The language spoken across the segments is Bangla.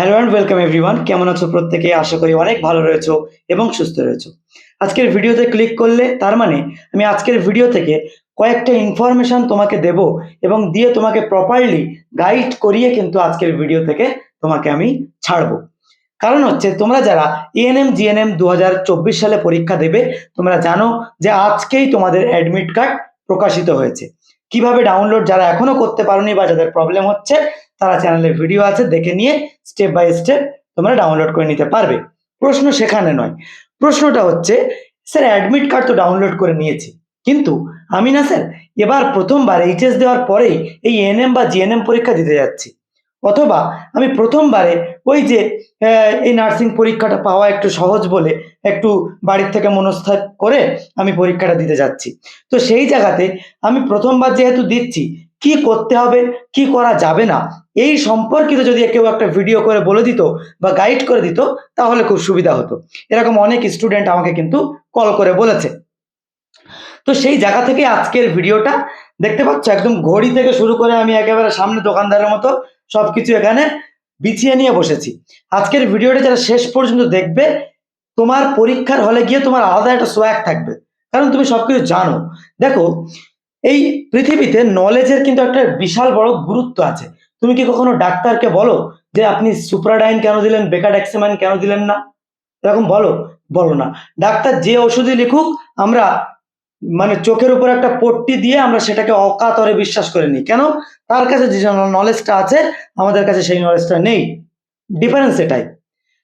Hello and welcome everyone. কেমন আছো প্রত্যেকে? আশা করি অনেক ভালো রয়েছো এবং সুস্থ রয়েছো। আজকের ভিডিওতে ক্লিক করলে তার মানে আমি আজকের ভিডিও থেকে কয়েকটা ইনফরমেশন তোমাকে দেব এবং দিয়ে তোমাকে প্রপারলি গাইড করিয়ে কিন্তু আজকের ভিডিও থেকে তোমাকে আমি ছাড়বো। কারণ হচ্ছে তোমরা যারা এএনএম জিএনএম 2024 সালে পরীক্ষা দেবে, তোমরা জানো যে আজকেই তোমাদের অ্যাডমিট কার্ড প্রকাশিত হয়েছে। কিভাবে ডাউনলোড যারা এখনো করতে পারোনি বা যাদের প্রবলেম হচ্ছে, তারা চ্যানেলে ভিডিও আছে, দেখে নিয়ে স্টেপ বাই স্টেপ তোমরা ডাউনলোড করে নিতে পারবে। প্রশ্ন সেখানে নয়, প্রশ্নটা হচ্ছে স্যার অ্যাডমিট কার্ড তো ডাউনলোড করে নিয়েছি, কিন্তু আমি না স্যার এবার প্রথমবার এইচএস দেওয়ার পরেই এই এএনএম বা জিএনএম পরীক্ষা দিতে যাচ্ছি, অথবা আমি প্রথমবারে ওই যে এই নার্সিং পরীক্ষাটা পাওয়া একটু সহজ বলে একটু বাড়ির থেকে মনস্থির করে আমি পরীক্ষাটা দিতে যাচ্ছি। তো সেই জায়গাতে আমি প্রথমবার যেহেতু দিচ্ছি, কি করতে হবে কি করা যাবে না এই সম্পর্কিত যদি কেউ একটা ভিডিও করে বলে দিত বা গাইড করে দিত, তাহলে খুব সুবিধা হতো। এরকম অনেক স্টুডেন্ট আমাকে কিন্তু কল করে বলেছে। তো সেই জায়গা থেকে আজকের ভিডিওটা দেখতে পাচ্ছ, একদম ঘড়ি থেকে শুরু করে আমি একেবারে সামনে দোকানদারের মতো সবকিছু এখানে বিছিয়ে নিয়ে বসেছি। আজকের ভিডিওটা যারা শেষ পর্যন্ত দেখবে, তোমার পরীক্ষার হলে গিয়ে তোমার আলাদা একটা সোয়াগ থাকবে, কারণ তুমি সবকিছু জানো। দেখো, এই পৃথিবীতে নলেজের কিন্তু একটা বিশাল বড় গুরুত্ব আছে। তুমি কি কখনো ডাক্তারকে বলো যে আপনি সুপ্রাডাইন কেন দিলেন, বেকাডেক্সামাইন কেন দিলেন না? এরকম বলো? বলো না। ডাক্তার যে ওষুধই লিখুক, আমরা মানে চোখের উপর একটা পট্টি দিয়ে আমরা সেটাকে অকাতরে বিশ্বাস করে নিই। কেন? তার কাছে যে নলেজটা আছে, আমাদের কাছে সেই নলেজটা নেই। ডিফারেন্স এটাই।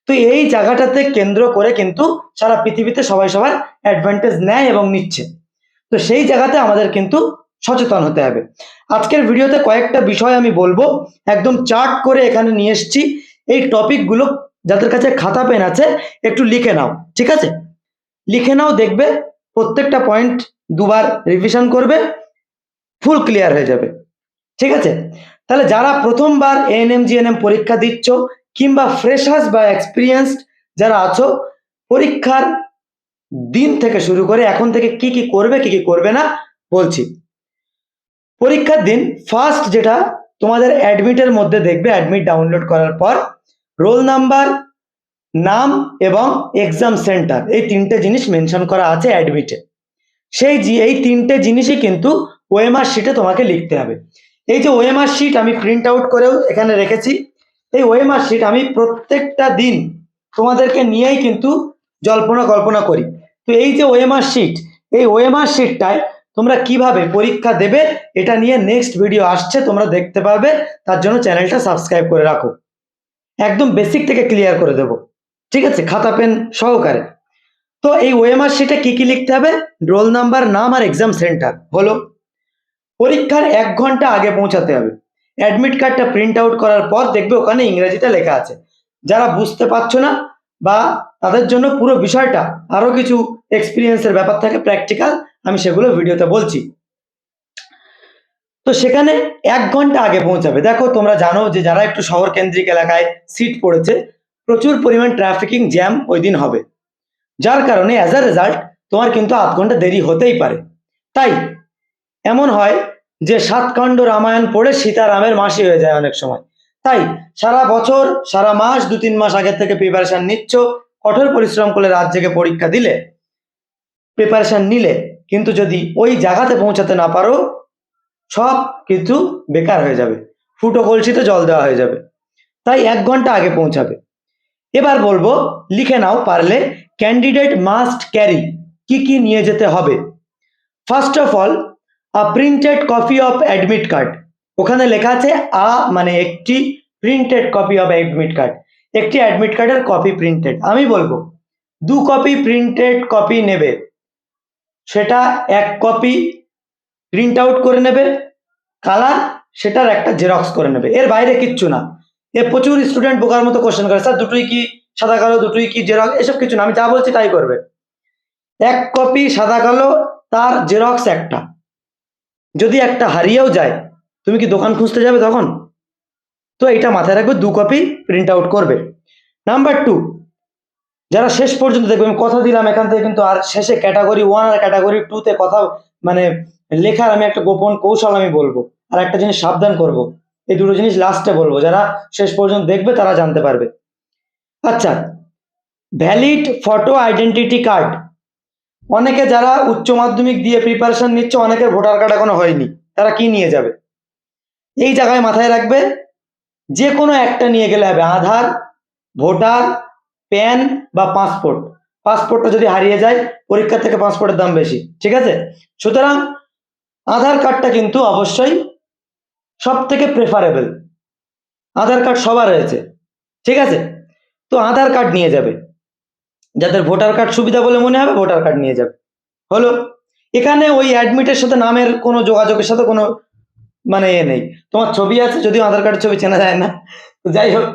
তো এই জায়গাটাতে কেন্দ্র করে কিন্তু সারা পৃথিবীতে সবাই সবার অ্যাডভান্টেজ নেয় এবং নিচ্ছে। তো সেই জায়গাতে আমাদের কিন্তু সচেতন হতে হবে। আজকের ভিডিওতে কয়েকটা বিষয় আমি বলবো, একদম চার্ট করে এখানে নিয়ে এসেছি। এই টপিকগুলো যাদের কাছে খাতা পেন আছে একটু লিখে নাও, ঠিক আছে? লিখে নাও, দেখবে প্রত্যেকটা পয়েন্ট দুবার রিভিশন করবে, ফুল ক্লিয়ার হয়ে যাবে, ঠিক আছে? তাহলে যারা প্রথমবার এএনএম জিএনএম পরীক্ষা দিচ্ছ, কিংবা ফ্রেশার্স বা এক্সপিরিয়েন্সড যারা আছো, পরীক্ষার দিন থেকে শুরু করে এখন থেকে কি কি করবে কি কি করবে না বলছি। পরীক্ষার দিন ফার্স্ট যেটা তোমাদের অ্যাডমিটের মধ্যে দেখবে, অ্যাডমিট ডাউনলোড করার পর রোল নাম্বার, নাম এবং এক্সাম সেন্টার, এই তিনটে জিনিস মেনশন করা আছে অ্যাডমিটে। এই তিনটে জিনিসই কিন্তু ওএমআর শিটে তোমাকে লিখতে হবে। এই যে ওএমআর শিট আমি প্রিন্ট আউট করেও এখানে রেখেছি, এই ওএমআর শিট আমি প্রত্যেকটা দিন তোমাদেরকে নিয়েই কিন্তু জল্পনা কল্পনা করি। তো এই যে ওএমআর শিট, এই ওএমআর শিটটায় তোমরা কিভাবে পরীক্ষা দেবে এটা নিয়ে নেক্সট ভিডিও আসছে, তোমরা দেখতে পারবে। তার জন্য চ্যানেলটা সাবস্ক্রাইব করে রাখো, একদম বেসিক থেকে ক্লিয়ার করে দেবো, ঠিক আছে, খাতা পেন সহকারে। তো এই ওএমআর শিটে কি কি লিখতে হবে? রোল নাম্বার, নাম আর এক্সাম সেন্টার হলো। পরীক্ষার 1 ঘন্টা আগে পৌঁছাতে হবে। অ্যাডমিট কার্ডটা প্রিন্ট আউট করার পর দেখবে ওখানে ইংরেজিতে লেখা আছে। যারা বুঝতে পারছো না বা তাদের জন্য পুরো বিষয়টা আরো কিছু এক্সপিরিয়েন্সের ব্যাপার থাকে, প্র্যাকটিক্যাল, আমি সেগুলো ভিডিওতে বলছি। তো সেখানে 1 ঘন্টা আগে পৌঁছাবে। দেখো, তোমরা জানো যে যারা একটু শহর কেন্দ্রিক এলাকায় সিট পড়েছে, প্রচুর পরিমাণ ট্রাফিকিং জ্যাম ওই দিন হবে, যার কারণে অ্যাজ আ রেজাল্ট তোমার কিন্তু 1/2 ঘন্টা দেরি হতেই পারে। তাই এমন হয় যে 7 খণ্ড রামায়ণ পড়ে সীতারামের মাসি হয়ে যায় অনেক সময়। তাই সারা বছর, সারা মাস, 2-3 মাস আগের থেকে প্রিপারেশন নিচ্ছ, কঠোর পরিশ্রম করে রাত জেগে পরীক্ষা দিলে, প্রিপারেশন নিলে, কিন্তু যদি ওই জায়গাতে পৌঁছাতে না পারো, সব কিছু বেকার হয়ে যাবে, ফুটো কলসিতে জল দেওয়া হয়ে যাবে। তাই 1 ঘন্টা আগে পৌঁছাবে। এবার বলবো, লিখে নাও পারলে, ক্যান্ডিডেট মাস্ট ক্যারি, কি কি নিয়ে যেতে হবে। First of all, a printed copy of admit card. ওখানে লেখা আছে মানে একটি printed copy of admit card, একটি অ্যাডমিট কার্ডের কপি প্রিন্টেড। আমি বলবো 2 কপি প্রিন্টেড কপি নেবে, সেটা 1 কপি প্রিন্ট আউট করে নেবে, কালার সেটার একটা জেরক্স করে নেবে, এর বাইরে কিচ্ছু না। প্রচুর স্টুডেন্ট বোকার মতো কোশ্চেন করে, স্যার দুটোই কি সাদা কালো, দুটোই কি জেরক্স? এসব কিছু না, আমি যা বলছি তাই করবে। 1 কপি সাদা কালো, তার জেরক্স একটা। যদি একটা হারিয়েও যায়, তুমি কি দোকান খুঁজতে যাবে তখন? তো এটা মাথায় রাখবে, 2 কপি প্রিন্ট আউট করবে। নাম্বার 2, যারা শেষ পর্যন্ত দেখবে, আমি কথা দিলাম এখান থেকে কিন্তু আর শেষে ক্যাটাগরি 1 আর ক্যাটাগরি 2 তে কথা মানে লেখার আমি একটা গোপন কৌশল আমি বলবো, আর একটা জিনিস সাবধান করব। এই দুটো জিনিস লাস্টে বলবো, যারা শেষ পর্যন্ত দেখবে তারা জানতে পারবে। আচ্ছা, ভ্যালিড ফটো আইডেন্টিটি কার্ড। অনেকে যারা উচ্চ মাধ্যমিক দিয়ে প্রিপারেশন নিচ্ছে, অনেকে ভোটার কার্ড এখনো হয়নি, তারা কি নিয়ে যাবে? এই জায়গায় মাথায় রাখবে, যে কোনো একটা নিয়ে গেলে হবে। আধার, ভোটার, প্যান বা পাসপোর্ট। পাসপোর্টটা যদি হারিয়ে যায়, পরীক্ষা থেকে পাসপোর্টের দাম বেশি, ঠিক আছে? সুতরাং আধার কার্ডটা কিন্তু অবশ্যই সব থেকে প্রেফারেবল। আধার কার্ড সবার রয়েছে, ঠিক আছে? তো আধার কার্ড নিয়ে যাবে। যাদের ভোটার কার্ড সুবিধা বলে মনে হবে, ভোটার কার্ড নিয়ে যাবে। হলো। এখানে ওই অ্যাডমিটের সাথে নামের কোনো যোগাযোগের সাথে কোনো মানে এ নেই। তোমার ছবি আছে, যদিও আধার কার্ডের ছবি চেনা যায় না, তো যাই হোক,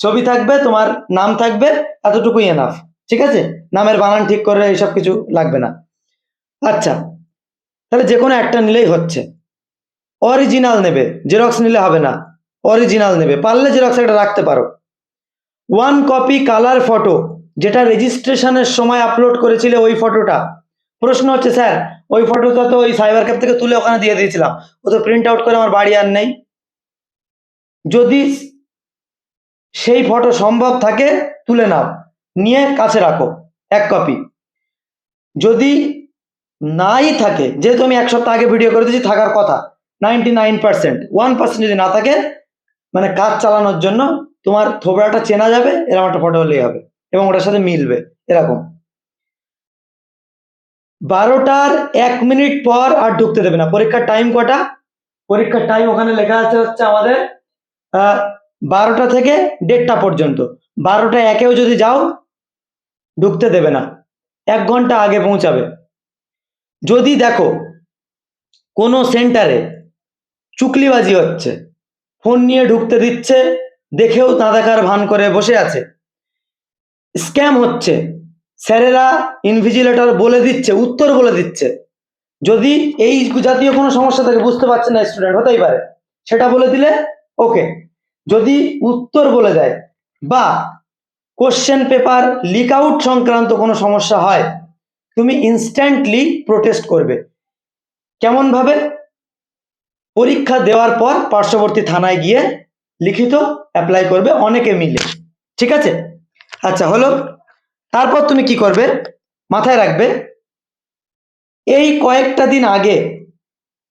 ছবি থাকবে, তোমার নাম থাকবে, এতটুকুই এনাফ, ঠিক আছে? নামের বানান ঠিক করে এইসব কিছু লাগবে না। আচ্ছা, তাহলে যে কোনো একটা নিলেই হচ্ছে। অরিজিনাল নেবে, জেরক্স নিলে হবে না, অরিজিনাল নেবে। পারলে জেরক্স একটা রাখতে পারো। 1 কপি কালার ফটো, যেটা রেজিস্ট্রেশনের সময় আপলোড করেছিলে ওই ফটোটা। প্রশ্ন হচ্ছে, স্যার ওই ফটোটা তো ওই সাইবার ক্যাফে থেকে তুলে ওখানে দিয়ে দিয়েছিলাম, ও তো প্রিন্ট আউট করে আমার বাড়ি আর নেই। যদি সেই ফটো সম্ভব থাকে তুলে নাও, নিয়ে কাছে রাখো 1 কপি। যদি নাই থাকে, যেহেতু আমি 1 সপ্তাহ আগে ভিডিও করে দিয়েছি, থাকার কথা 99%, 1% যদি না থাকে, মানে কাজ চালানোর জন্য তোমার থোবড়াটা চেনা যাবে, এরকম একটা ফটো হলেই হবে এবং ওটার সাথে মিলবে এরকম। 12টার 1 মিনিট পর আর ঢুকতে দেবে না। পরীক্ষার টাইম কটা? পরীক্ষার টাইম ওখানে লেখা আছে হচ্ছে আমাদের 12টা থেকে 1:30 পর্যন্ত। 12টা 1-এও যদি যাও, ঢুকতে দেবে না, 1 ঘন্টা আগে পৌঁছাবে। যদি দেখো কোনো সেন্টারে চুকলিবাজি হচ্ছে, ফোন নিয়ে ঢুকতে দিচ্ছে, দেখেও না দেখার ভান করে বসে আছে, স্ক্যাম হচ্ছে, স্যারেরা ইনভিজিলেটর বলে দিচ্ছে, উত্তর বলে দিচ্ছে, যদি এই জাতীয় কোনো সমস্যা থাকে, বুঝতে পারছে না স্টুডেন্ট, হতেই পারে, সেটা বলে দিলে ওকে। যদি উত্তর বলে দেয় বা কোশ্চেন পেপার লিক আউট সংক্রান্ত কোনো সমস্যা হয়, তুমি ইনস্ট্যান্টলি প্রোটেস্ট করবে। কেমন ভাবে? পরীক্ষা দেওয়ার পর পার্শ্ববর্তী থানায় গিয়ে লিখিত অ্যাপ্লাই করবে, অনেকে মিলে, ঠিক আছে? আচ্ছা, হলো। তারপর তুমি কি করবে মাথায় রাখবে, এই কয়েকটা দিন আগে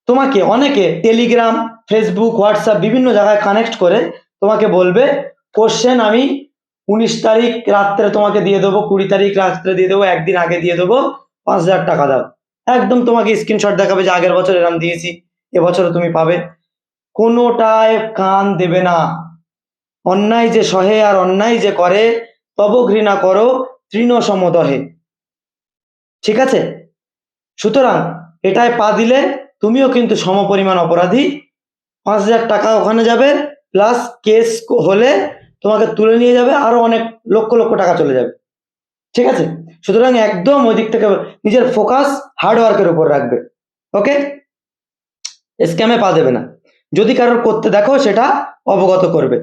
তোমাকে অনেকে টেলিগ্রাম, ফেসবুক, হোয়াটসঅ্যাপ বিভিন্ন জায়গায় কানেক্ট করে তোমাকে বলবে, কোশ্চেন আমি 19 তারিখ রাত্রে তোমাকে দিয়ে দেবো, 20 তারিখ রাত্রে দিয়ে দেবো, একদিন আগে দিয়ে দেবো, 5,000 টাকা দাও। একদম তোমাকে স্ক্রিনশট দেখাবে যে আগের বছর এরম দিয়েছি, এবছরও তুমি পাবে। কোনোটায় কান দেবে না। অন্যায় যে সহে আর অন্যায় যে করে, তব ঘৃণা করো তৃণ সমদহে, ঠিক আছে? সুতরাং এটায় পা দিলে তুমিও কিন্তু সমপরিমাণ অপরাধী। 5,000 টাকা ওখানে যাবে, প্লাস কেস হলে তোমাকে তুলে নিয়ে যাবে, আরো অনেক লক্ষ লক্ষ টাকা চলে যাবে, ঠিক আছে? সুতরাং একদম ওই দিক থেকে নিজের ফোকাস হার্ডওয়ার্কের উপর রাখবে, ওকে? স্ক্যামে পা দেবে না। যদি কারোর করতে দেখো, সেটা অবগত করবে।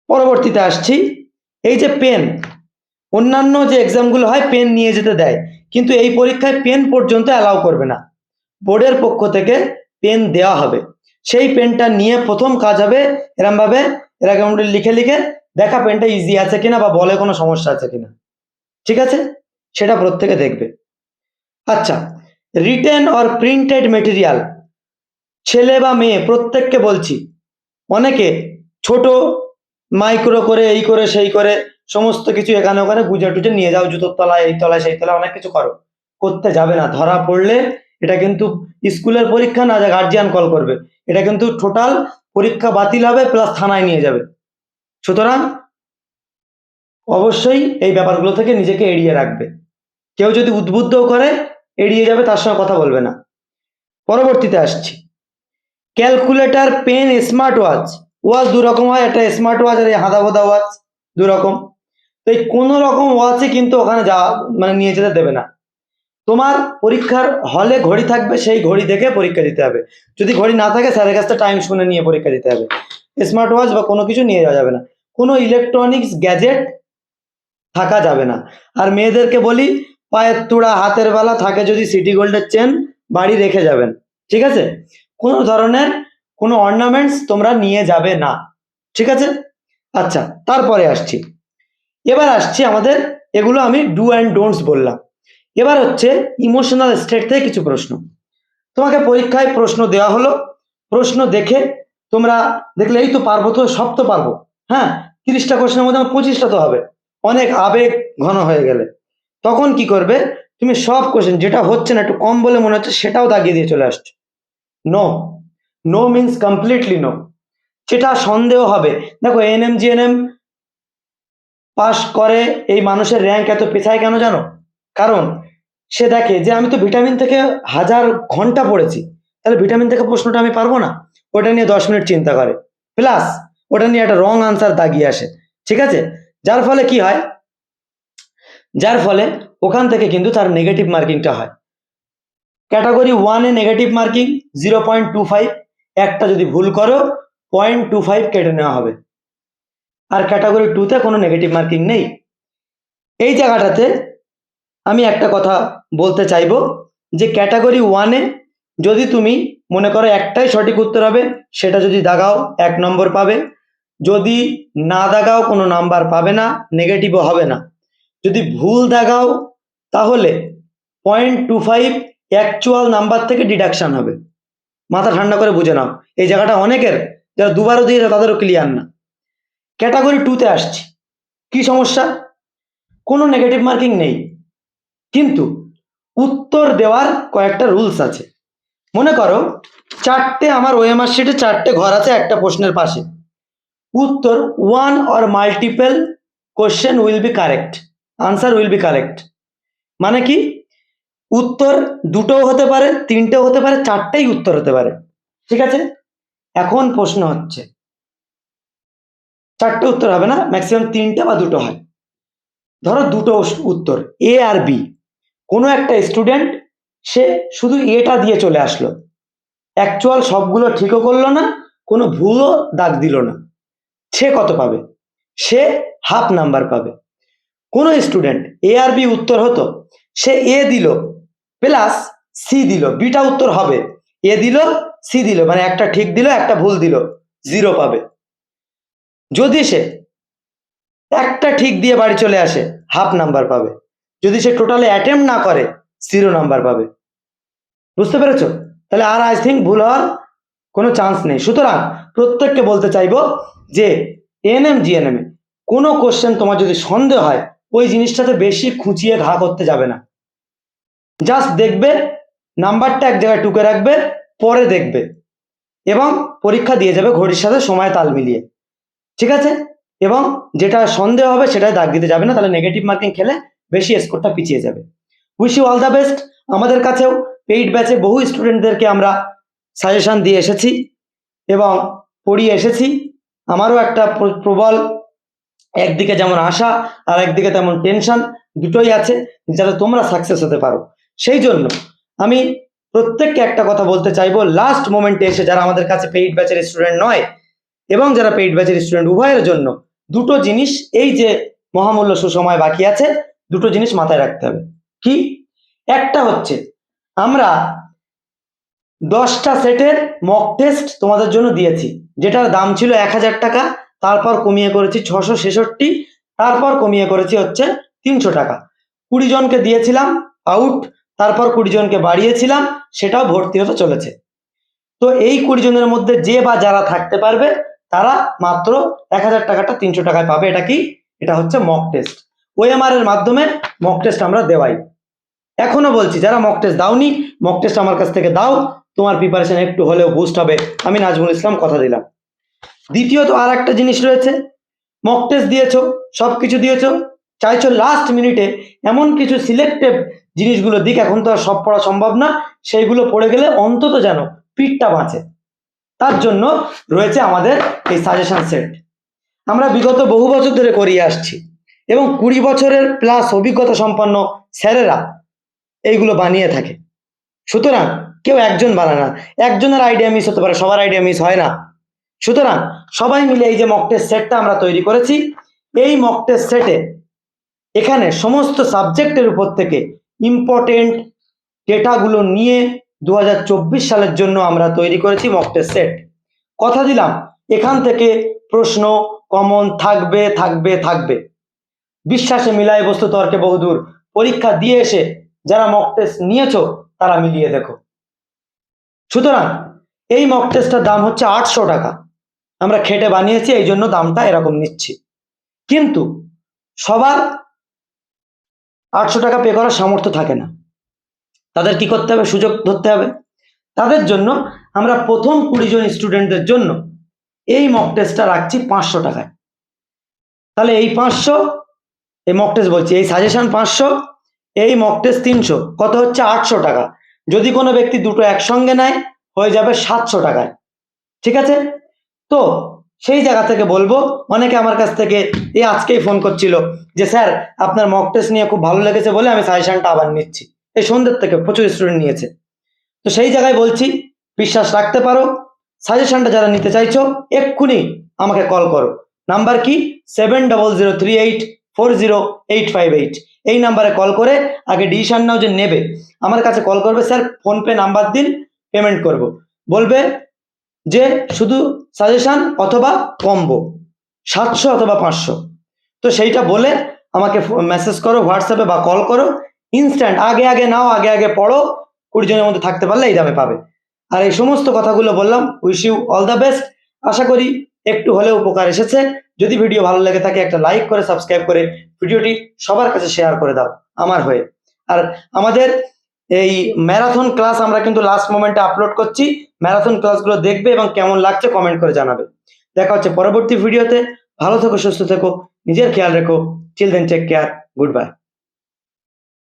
পরবর্তীতে আসছি, এই যে পেন, অন্যান্য যে এক্সামগুলো হয় পেন নিয়ে যেতে দেয়, কিন্তু এই পরীক্ষায় পেন পর্যন্ত অ্যালাউ করবে না। বোর্ডের পক্ষ থেকে পেন দেওয়া হবে, সেই পেনটা নিয়ে প্রথম কাজ হবে এরম ভাবে এরকম লিখে লিখে দেখা পেনটা ইজি আছে কিনা বা বলে কোনো সমস্যা আছে কিনা, ঠিক আছে? সেটা প্রত্যেকে দেখবে। আচ্ছা, রিটেন অর প্রিন্টেড মেটেরিয়াল, ছেলে বা মেয়ে প্রত্যেককে বলছি, অনেকে ছোট মাইক্রো করে এই করে সেই করে সমস্ত কিছু এখানে ওখানে গুজে টুজে নিয়ে যাও, জুতোর তলায়, এই তলায়, সেই তলায়, অনেক কিছু করো, করতে যাবে না। ধরা পড়লে এটা কিন্তু স্কুলের পরীক্ষা না, যে গার্জিয়ান কল করবে, এটা কিন্তু টোটাল পরীক্ষা বাতিল হবে, প্লাস থানায় নিয়ে যাবে। সুতরাং অবশ্যই এই ব্যাপারগুলো থেকে নিজেকে এড়িয়ে রাখবে। কেউ যদি উদ্বুদ্ধও করে, এড়িয়ে যাবে, তার সঙ্গে কথা বলবে না। পরবর্তীতে আসছি, calculator, pen, smart watch. Watch দু রকম হয়, একটা স্মার্ট ওয়াচ আর এই হাদা ভোদা ওয়াচ, দু রকম। তো এই কোনো রকম ওয়াচই কিন্তু ওখানে যাওয়া মানে নিয়ে যেতে দেবে না। তোমার পরীক্ষার হলে ঘড়ি থাকবে, সেই ঘড়ি দেখে পরীক্ষা দিতে হবে। যদি ঘড়ি না থাকে, স্যারের কাছ থেকে টাইম শুনে নিয়ে পরীক্ষা দিতে হবে। স্মার্ট ওয়াচ বা কোনো কিছু নিয়ে যাওয়া যাবে না। কোনো ইলেকট্রনিক্স গ্যাজেট থাকা যাবে না। আর মেয়েদেরকে বলি, পায়ের তোড়া, হাতের বালা থাকে যদি সিটি গোল্ডের চেন বাড়ি রেখে যাবেন, ঠিক আছে? কোনো ধরনের কোনো অর্নামেন্টস তোমরা নিয়ে যাবে না, ঠিক আছে? আচ্ছা, তারপরে আসছি, এবার আসছি আমাদের, এগুলো আমি ডু অ্যান্ড ডোন্টস বললাম। এবার হচ্ছে ইমোশনাল স্টেট থেকে কিছু প্রশ্ন। তোমাকে পরীক্ষায় প্রশ্ন দেওয়া হলো, প্রশ্ন দেখে তোমরা দেখলে এই তো পারবো, তো সব তো পারবো, হ্যাঁ 30টা কোশ্চেনের মধ্যে আমার 25টা তো হবে, অনেক আবেগ ঘন হয়ে গেলে তখন কি করবে, তুমি সব কোশ্চেন যেটা হচ্ছে না একটু কম বলে মনে হচ্ছে সেটাও দাগিয়ে দিয়ে চলে আসছো। No, no means completely no. যেটা সন্দেহ হবে, দেখো এএনএম জিএনএম পাস করে এই মানুষের র্যাঙ্ক এত পেছায় কেন জানো? কারণ সে দেখে যে আমি তো ভিটামিন থেকে 1000 ঘন্টা পড়েছি, তাহলে ভিটামিন থেকে প্রশ্নটা আমি পারবো না, ওটা নিয়ে 10 মিনিট চিন্তা করে, প্লাস ওটা নিয়ে একটা রং আনসার দাগিয়ে আসে, ঠিক আছে? যার ফলে কি হয়, যার ফলে ওখান থেকে কিন্তু তার নেগেটিভ মার্কিংটা হয়। ক্যাটাগরি 1-এ নেগেটিভ মার্কিং 0.25, একটা যদি ভুল করো 0.25 কেটে নেওয়া হবে। আর ক্যাটাগরি 2-তে কোনো নেগেটিভ মার্কিং নেই। এই জায়গাটাতে আমি একটা কথা বলতে চাইবো যে ক্যাটাগরি 1-এ যদি তুমি মনে করো একটাই সঠিক উত্তর হবে, সেটা যদি দাগাও 1 নম্বর পাবে, যদি না দাগাও কোনো নাম্বার পাবে না, নেগেটিভও হবে না। যদি ভুল দাগাও তাহলে 0.25 অ্যাকচুয়াল নাম্বার থেকে ডিডাকশন হবে। মাথা ঠান্ডা করে বুঝে নাও, এই জায়গাটা অনেকের যারা দুবারও দিয়েছে তাদেরও ক্লিয়ার না। ক্যাটাগরি 2-তে আসছি, কি সমস্যা, কোনো নেগেটিভ মার্কিং নেই, কিন্তু উত্তর দেওয়ার কয়েকটা রুলস আছে। মনে করো 4টে আমার ওএমআর শিটে 4টে ঘর আছে একটা প্রশ্নের পাশে, উত্তর 1 or multiple question will be correct, answer will be correct. মানে কি, উত্তর দুটোও হতে পারে, তিনটেও হতে পারে, 4টেই উত্তর হতে পারে, ঠিক আছে? এখন প্রশ্ন হচ্ছে 4টে উত্তর হবে না, ম্যাক্সিমাম 3টে বা 2টো হয়। ধরো দুটো উত্তর এ আর বি, কোনো একটা স্টুডেন্ট সে শুধু এটা দিয়ে চলে আসলো, অ্যাকচুয়াল সবগুলো ঠিকও করলো না, কোনো ভুলও দাগ দিল না, সে কত পাবে? সে হাফ নাম্বার পাবে। কোনো স্টুডেন্ট এ আর বি উত্তর হতো, সে এ দিল প্লাস সি দিল, বিটা উত্তর হবে, এ দিল সি দিল, মানে একটা ঠিক দিল একটা ভুল দিল, 0 পাবে। যদি সে একটা ঠিক দিয়ে বাড়ি চলে আসে, হাফ নাম্বার পাবে। যদি সে টোটালি অ্যাটেম্প না করে, 0 নাম্বার পাবে। বুঝতে পেরেছো? তাহলে আর আই থিঙ্ক ভুল হওয়ার কোনো চান্স নেই। সুতরাং প্রত্যেককে বলতে চাইবো যে এএনএম জিএনএম এ কোনো কোশ্চেন তোমার যদি সন্দেহ হয়, ওই জিনিসটাতে বেশি খুঁচিয়ে ঘা করতে যাবে না, জাস্ট দেখবে, নাম্বারটা এক জায়গায় টুকে রাখবে, পরে দেখবে এবং পরীক্ষা দিয়ে যাবে ঘড়ির সাথে সময় তাল মিলিয়ে, ঠিক আছে? এবং যেটা সন্দেহ হবে সেটাই দাগ দিতে যাবে না, তাহলে নেগেটিভ মার্কিং খেলে বেশি স্কোরটা পিছিয়ে যাবে। Wish you all the best. আমাদের কাছেও পেইড ব্যাচে বহু স্টুডেন্টদেরকে আমরা সাজেশন দিয়ে এসেছি এবং পড়িয়ে এসেছি। আমারও একটা প্রবল একদিকে যেমন আশা আর একদিকে তেমন টেনশন, দুটোই আছে, যাতে তোমরা সাকসেস হতে পারো। সেই জন্য আমি প্রত্যেককে একটা কথা বলতে চাইবো, লাস্ট মোমেন্টে এসে যারা আমাদের কাছে পেইড ব্যাচের স্টুডেন্ট নয় এবং যারা পেইড ব্যাচের স্টুডেন্ট উভয়ের জন্য দুটো জিনিস, এই যে মহামূল্য সুসময় বাকি আছে, দুটো জিনিস মাথায় রাখতে হবে। কি? একটা হচ্ছে আমরা 10টা সেটের মক টেস্ট তোমাদের জন্য দিয়েছি, যেটার দাম ছিল 1000 টাকা, তারপর কমিয়ে করেছি 666, তারপর কমিয়ে করেছি হচ্ছে 300 টাকা। 20 জনকে দিয়েছিলাম আউট, তারপর 20 জনকে বাড়িয়েছিলাম, সেটাও ভর্তি হতে চলেছে। তো এই 20 জনের মধ্যে যে বা যারা থাকতে পারবে তারা মাত্র 1000 টাকাটা 300 টাকায় পাবে। এটা কি? এটা হচ্ছে মক টেস্ট, ওএমআর এর মাধ্যমে মক টেস্ট আমরা দেওয়াই। এখনো বলছি, যারা মক টেস্ট দাওনি, মক টেস্ট আমার কাছ থেকে দাও, তোমার প্রিপারেশন একটু হলেও বুস্ট হবে, আমি নাজমুল ইসলাম কথা দিলাম। দ্বিতীয়ত আর একটা জিনিস রয়েছে, মক টেস্ট দিয়েছো, সবকিছু দিয়েছো, চাইছো লাস্ট মিনিটে এমন কিছু সিলেক্টেড জিনিসগুলো দিক, এখন তো আর সব পড়া সম্ভব না, সেইগুলো পড়ে গেলে অন্তত যেন পিঠটা বাঁচে। তার জন্য রয়েছে আমাদের এই সাজেশন সেট, আমরা বিগত বহু বছর ধরে করিয়ে আসছি এবং 20 বছরের প্লাস অভিজ্ঞতা সম্পন্ন স্যারেরা এইগুলো বানিয়ে থাকে। সুতরাং কেউ একজন বানায় না, একজনের আইডিয়া মিস হতে পারে, সবার আইডিয়া মিস হয় না। সুতরাং সবাই মিলে এই যে মক টেস্ট সেটটা আমরা তৈরি করেছি, এই মক টেস্ট সেটে এখানে সমস্ত সাবজেক্টের উপর থেকে ইম্পর্টেন্ট ডেটাগুলো নিয়ে 2024 সালের জন্য আমরা তৈরি করেছি মক টেস্ট সেট। কথা দিলাম এখান থেকে প্রশ্ন কমন থাকবে থাকবে থাকবে। বিশ্বাসে মিলায় বস্তু তর্কে বহুদূর। পরীক্ষা দিয়ে এসে যারা মক টেস্ট নিয়েছো তারা মিলিয়ে দেখো। সুতরাং এই মক টেস্টটার দাম হচ্ছে 800 টাকা। আমরা খেটে বানিয়েছি, এই জন্য দামটা এরকম নিচ্ছি। কিন্তু সবার 800 টাকা পে করার সামর্থ্য থাকে না। তাদের কি করতে হবে? সুযোগ ধরতে হবে। তাদের জন্য আমরা প্রথম 20 জন স্টুডেন্টদের জন্য এই মক টেস্টটা রাখছি 500 টাকায়। তাহলে এই 500, এই মক টেস্ট বলছি, এই সাজেশন 500, এই মক টেস্ট 300, কত হচ্ছে? 800 টাকা। যদি কোনো ব্যক্তি দুটো একসঙ্গে নেয় হয়ে যাবে 700 টাকায়। ঠিক আছে? তো সেই জায়গা থেকে বলবো, অনেকে আমার কাছ থেকে এই আজকেই ফোন করছিল যে স্যার আপনার মক টেস্ট নিয়ে খুব ভালো লেগেছে বলে আমি সাজেশনটা আবার নিচ্ছি। এই সন্ধ্যের থেকে প্রচুর স্টুডেন্ট নিয়েছে। তো সেই জায়গায় বলছি বিশ্বাস রাখতে পারো। সাজেশনটা যারা নিতে চাইছো এক্ষুনি আমাকে কল করো। নাম্বার কি? 7003840858। এই নাম্বারে কল করে আগে ডিসিশন নাও যে নেবে। আমার কাছে কল করবে, স্যার ফোনপে নাম্বার দিন, পেমেন্ট করব। বলবে যে শুধু সাজেশন অথবা কম্বো 700 অথবা 500। তো সেইটা বলে আমাকে মেসেজ করো হোয়াটসঅ্যাপে বা কল করো। ইনস্ট্যান্ট আগে আগে নাও, আগে আগে পড়ো। 20 জনের মধ্যে থাকতে পারলে এই দামে পাবে। আর এই সমস্ত কথাগুলো বললাম। Wish you all the best. আশা করি একটু হলেও উপকার এসেছে। যদি ভিডিও ভালো লেগে থাকে একটা লাইক করে সাবস্ক্রাইব করে ভিডিওটি সবার কাছে শেয়ার করে দাও আমার হয়ে। আর আমাদের এই ম্যারাথন ক্লাস আমরা কিন্তু লাস্ট মোমেন্টে আপলোড করছি। ম্যারাথন ক্লাসগুলো দেখবে এবং কেমন লাগছে কমেন্ট করে জানাবে। দেখা হচ্ছে পরবর্তী ভিডিওতে। ভালো থেকো, সুস্থ থেকো, নিজের খেয়াল রেখো। চিল দেন, টেক কেয়ার, গুড বাই।